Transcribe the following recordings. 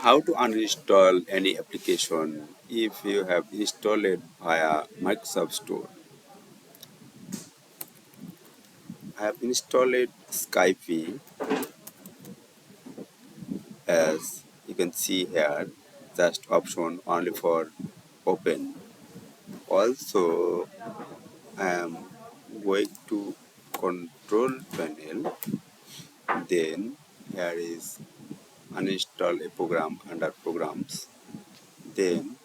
How to uninstall any application if you have installed it via Microsoft Store. I have installed Skype, as you can see here, just option only for open. Also, I am going to control panel, then here is uninstall a program under programs, then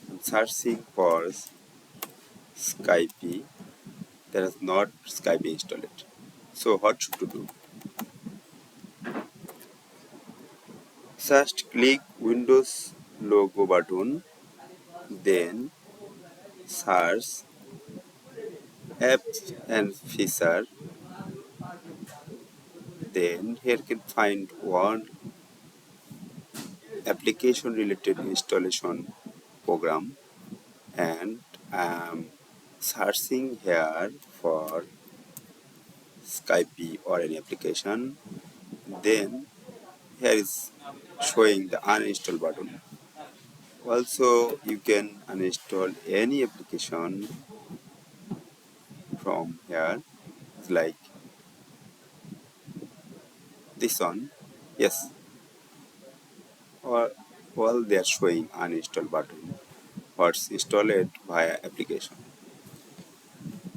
I'm searching for Skype. There is not Skype installed. So what should to do? First click Windows logo button, then search apps and feature, then here you can find one application related installation program, and I am searching here for Skype or any application, then here is showing the uninstall button. Also, you can uninstall any application from here, like this one. Yes, or all they are showing uninstall button. What's installed via application.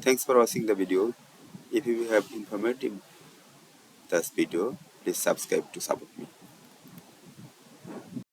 Thanks for watching the video. If you have informative this video, please subscribe to support me.